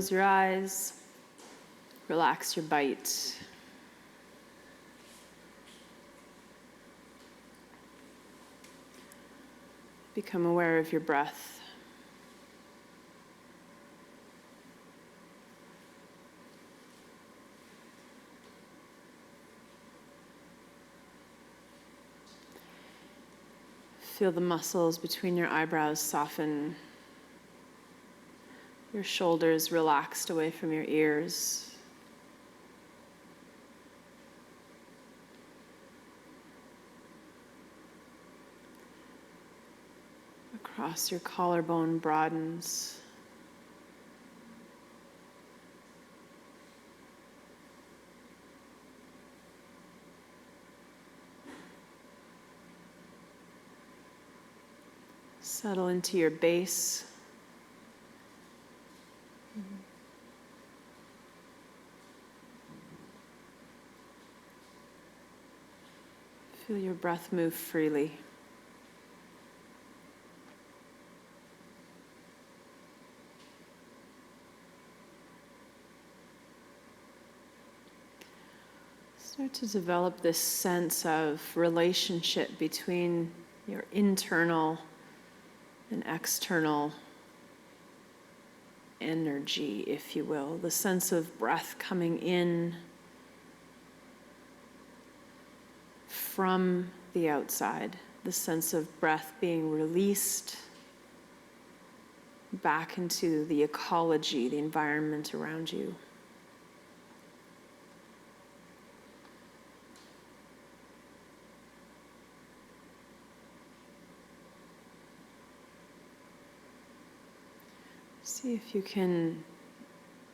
close your eyes, relax your bite. Become aware of your breath. Feel the muscles between your eyebrows soften. Your shoulders relaxed away from your ears. Across your collarbone broadens. Settle into your base. Feel your breath move freely. Start to develop this sense of relationship between your internal and external energy, if you will. The sense of breath coming in from the outside. The sense of breath being released back into the ecology, the environment around you. See if you can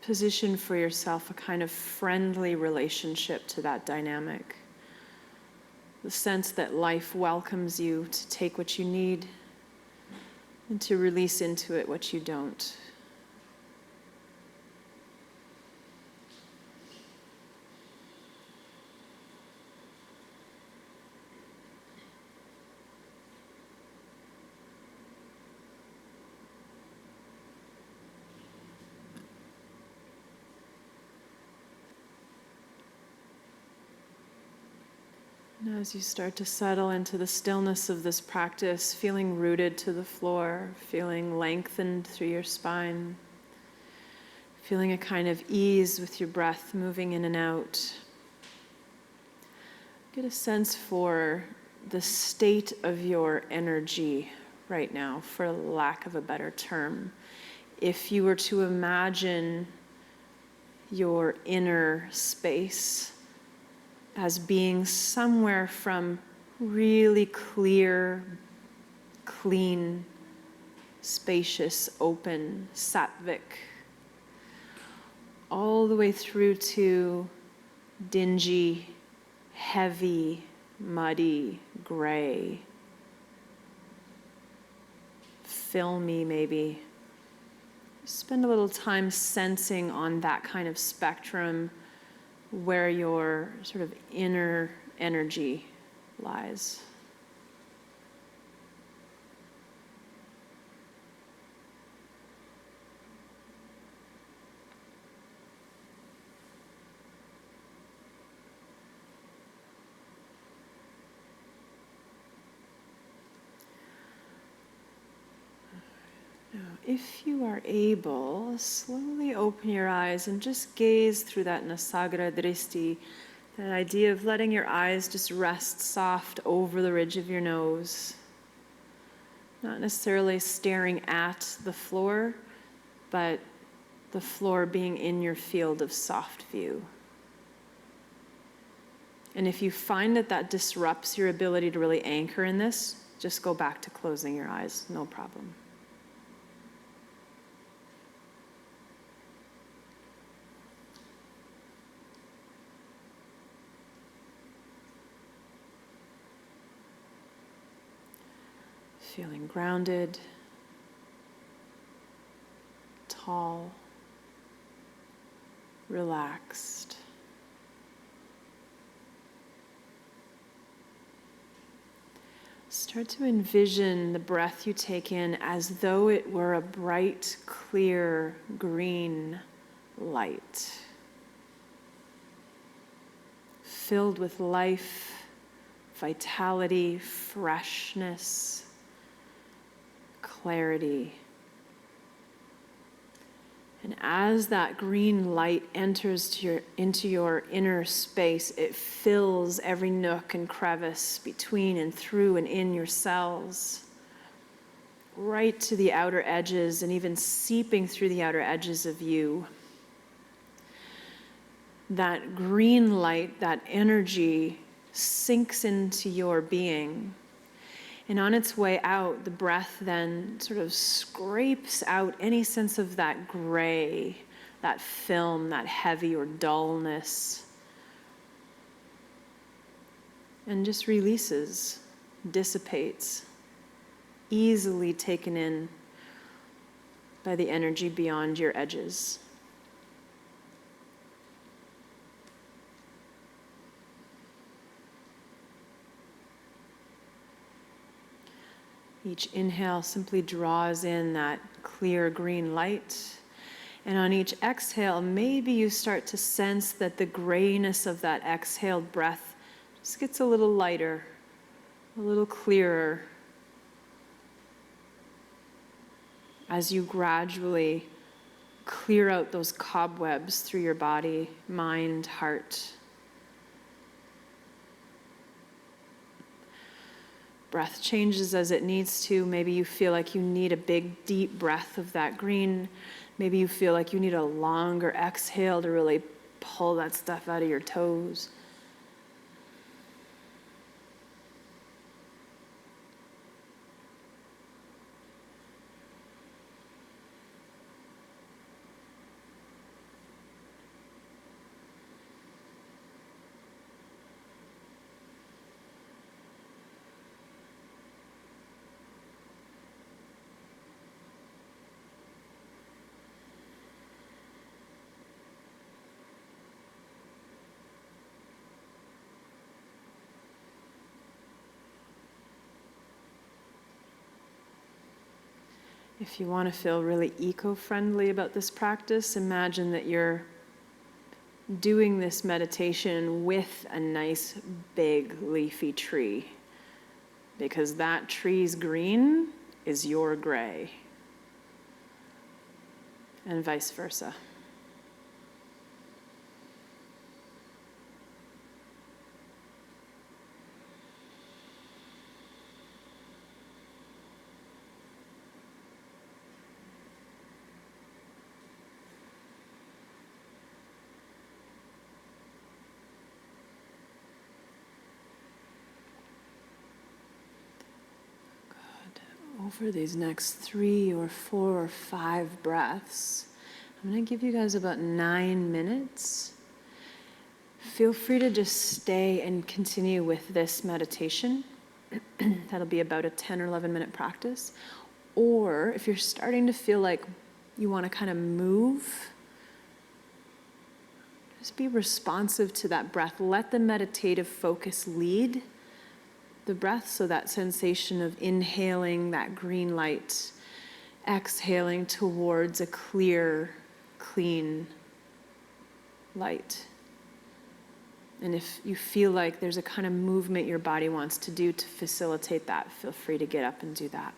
position for yourself a kind of friendly relationship to that dynamic. The sense that life welcomes you to take what you need and to release into it what you don't. And as you start to settle into the stillness of this practice, feeling rooted to the floor, feeling lengthened through your spine, feeling a kind of ease with your breath moving in and out, get a sense for the state of your energy right now, for lack of a better term. If you were to imagine your inner space as being somewhere from really clear, clean, spacious, open, sattvic, all the way through to dingy, heavy, muddy, gray, filmy maybe. Spend a little time sensing on that kind of spectrum where your sort of inner energy lies. Now, if you are able, slowly open your eyes and just gaze through that Nasagra Dristi, that idea of letting your eyes just rest soft over the ridge of your nose. Not necessarily staring at the floor, but the floor being in your field of soft view. And if you find that that disrupts your ability to really anchor in this, just go back to closing your eyes, no problem. Feeling grounded, tall, relaxed. Start to envision the breath you take in as though it were a bright, clear, green light. Filled with life, vitality, freshness, clarity. And as that green light enters into your inner space, it fills every nook and crevice between and through and in your cells, right to the outer edges and even seeping through the outer edges of you. That green light, that energy sinks into your being. And on its way out, the breath then sort of scrapes out any sense of that gray, that film, that heavy or dullness, and just releases, dissipates, easily taken in by the energy beyond your edges. Each inhale simply draws in that clear green light. And on each exhale, maybe you start to sense that the grayness of that exhaled breath just gets a little lighter, a little clearer, as you gradually clear out those cobwebs through your body, mind, heart. Breath changes as it needs to. Maybe you feel like you need a big, deep breath of that green. Maybe you feel like you need a longer exhale to really pull that stuff out of your toes. If you want to feel really eco-friendly about this practice, imagine that you're doing this meditation with a nice big leafy tree, because that tree's green is your gray, and vice versa. Over these next 3 or 4 or 5 breaths, I'm going to give you guys about 9 minutes. Feel free to just stay and continue with this meditation. That'll be about a 10 or 11 minute practice. Or if you're starting to feel like you want to kind of move, just be responsive to that breath. Let the meditative focus lead the breath, so that sensation of inhaling that green light, exhaling towards a clear, clean light. And if you feel like there's a kind of movement your body wants to do to facilitate that, feel free to get up and do that.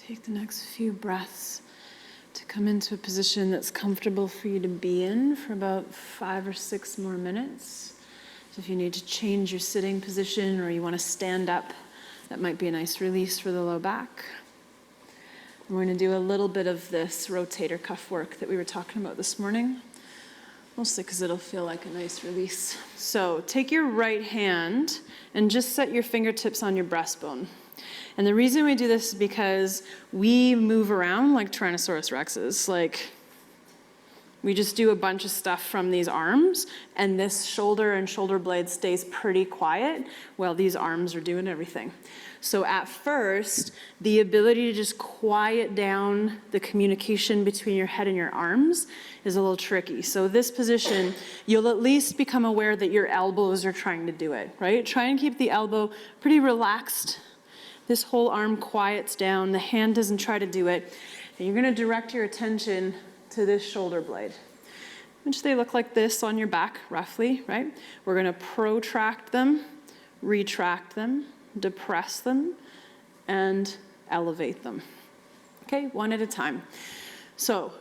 Take the next few breaths to come into a position that's comfortable for you to be in for about 5 or 6 more minutes. So if you need to change your sitting position or you want to stand up, that might be a nice release for the low back. And we're going to do a little bit of this rotator cuff work that we were talking about this morning, mostly because it'll feel like a nice release. So take your right hand and just set your fingertips on your breastbone. And the reason we do this is because we move around like Tyrannosaurus Rexes. Like, we just do a bunch of stuff from these arms, and this shoulder and shoulder blade stays pretty quiet while these arms are doing everything. So at first, the ability to just quiet down the communication between your head and your arms is a little tricky. So this position, you'll at least become aware that your elbows are trying to do it, right? Try and keep the elbow pretty relaxed. This whole arm quiets down, the hand doesn't try to do it, and you're gonna direct your attention to this shoulder blade, which they look like this on your back, roughly, right? We're gonna protract them, retract them, depress them, and elevate them. Okay, one at a time. So,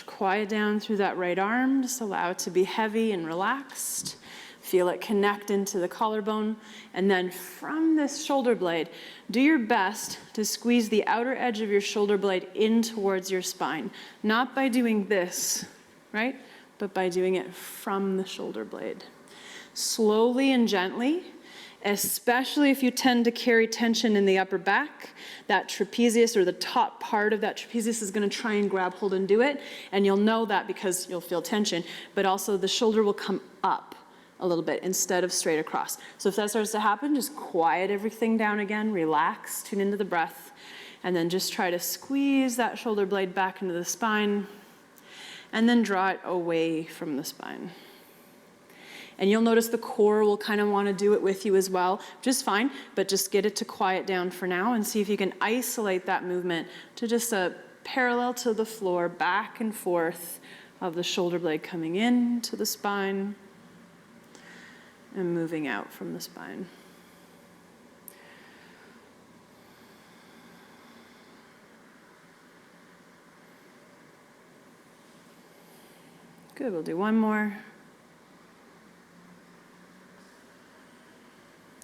quiet down through that right arm, just allow it to be heavy and relaxed. Feel it connect into the collarbone, and then from this shoulder blade, do your best to squeeze the outer edge of your shoulder blade in towards your spine. Not by doing this, right? But by doing it from the shoulder blade. Slowly and gently, especially if you tend to carry tension in the upper back, that trapezius or the top part of that trapezius is going to try and grab hold and do it, and you'll know that because you'll feel tension, but also the shoulder will come up a little bit instead of straight across. So if that starts to happen, just quiet everything down again, relax, tune into the breath, and then just try to squeeze that shoulder blade back into the spine, and then draw it away from the spine. And you'll notice the core will kind of want to do it with you as well, which is fine, but just get it to quiet down for now and see if you can isolate that movement to just a parallel to the floor, back and forth of the shoulder blade coming in to the spine and moving out from the spine. Good, we'll do one more.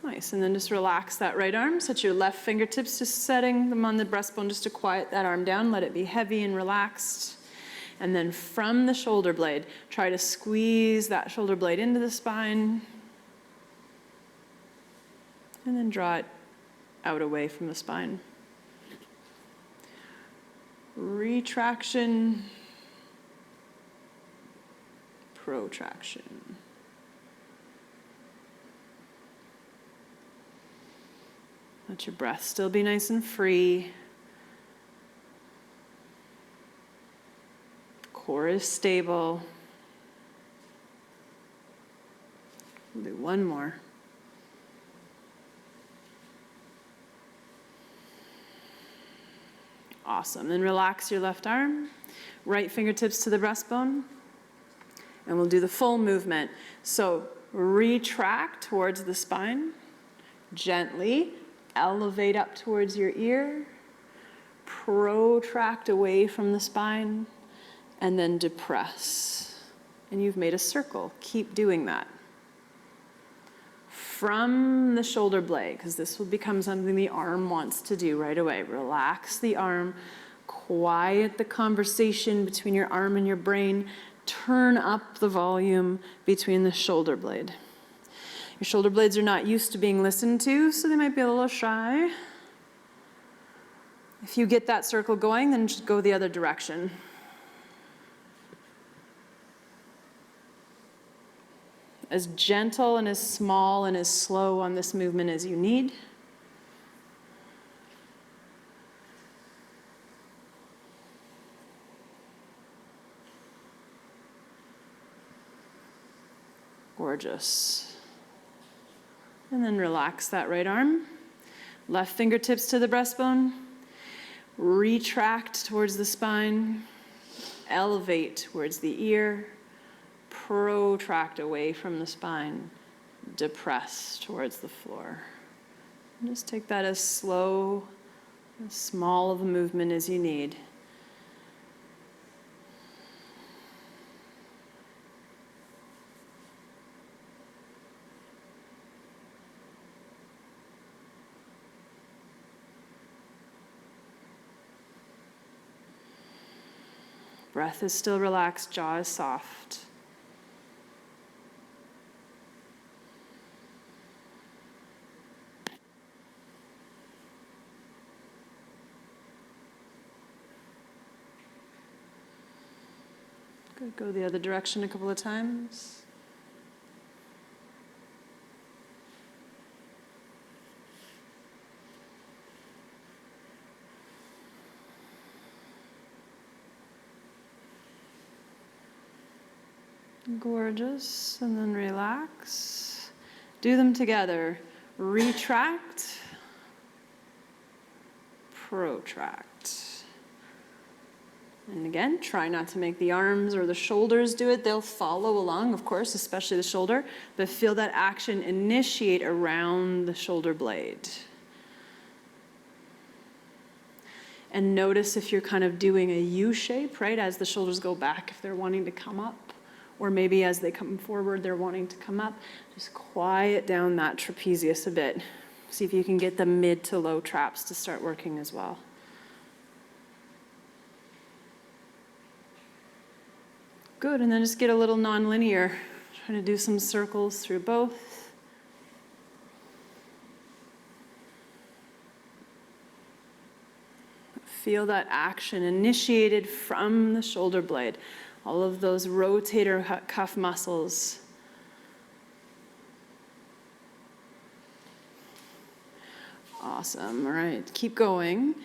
Nice, and then just relax that right arm. Set your left fingertips, just setting them on the breastbone just to quiet that arm down. Let it be heavy and relaxed. And then from the shoulder blade, try to squeeze that shoulder blade into the spine. And then draw it out away from the spine. Retraction, protraction. Let your breath still be nice and free. Core is stable. We'll do one more. Awesome. Then relax your left arm, right fingertips to the breastbone, and we'll do the full movement. So retract towards the spine, gently elevate up towards your ear, protract away from the spine, and then depress. And you've made a circle. Keep doing that. From the shoulder blade, because this will become something the arm wants to do right away. Relax the arm, quiet the conversation between your arm and your brain, turn up the volume between the shoulder blade. Your shoulder blades are not used to being listened to, so they might be a little shy. If you get that circle going, then just go the other direction. As gentle and as small and as slow on this movement as you need. Gorgeous. And then relax that right arm. Left fingertips to the breastbone. Retract towards the spine. Elevate towards the ear. Protract away from the spine. Depress towards the floor. And just take that as slow As small of a movement as you need. Breath is still relaxed, jaw is soft. Good. Go the other direction a couple of times. Gorgeous. And then relax. Do them together. Retract. Protract. And again, try not to make the arms or the shoulders do it. They'll follow along, of course, especially the shoulder, but feel that action initiate around the shoulder blade. And notice if you're kind of doing a U shape, right, as the shoulders go back, if they're wanting to come up, or maybe as they come forward, they're wanting to come up. Just quiet down that trapezius a bit. See if you can get the mid to low traps to start working as well. Good, and then just get a little non-linear. Trying to do some circles through both. Feel that action initiated from the shoulder blade. All of those rotator cuff muscles. Awesome, all right, keep going.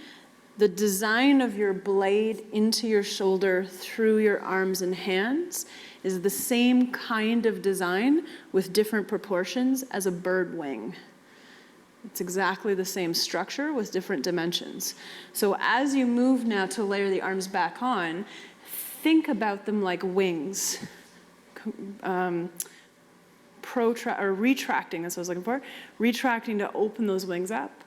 The design of your blade into your shoulder through your arms and hands is the same kind of design with different proportions as a bird wing. It's exactly the same structure with different dimensions. So as you move now to layer the arms back on, think about them like wings. Retracting, that's what I was looking for. Retracting to open those wings up.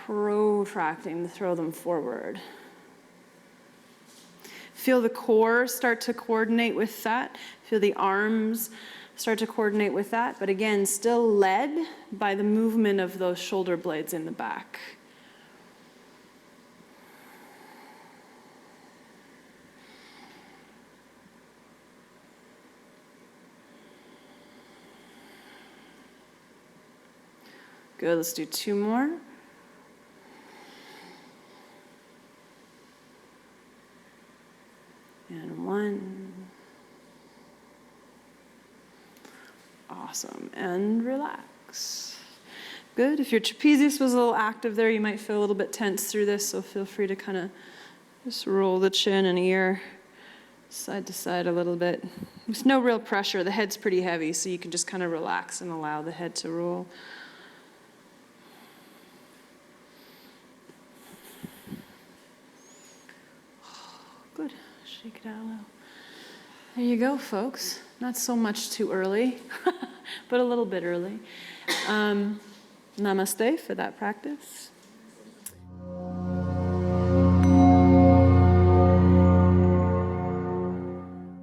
Protracting to throw them forward. Feel the core start to coordinate with that. Feel the arms start to coordinate with that. But again, still led by the movement of those shoulder blades in the back. Good, let's do 2 more. And 1. Awesome, and relax. Good, if your trapezius was a little active there, you might feel a little bit tense through this, so feel free to kind of just roll the chin and ear side to side a little bit. There's no real pressure, the head's pretty heavy, so you can just kind of relax and allow the head to roll. Good. Shake it out a little. There you go, folks. Not so much too early, but a little bit early. Namaste for that practice.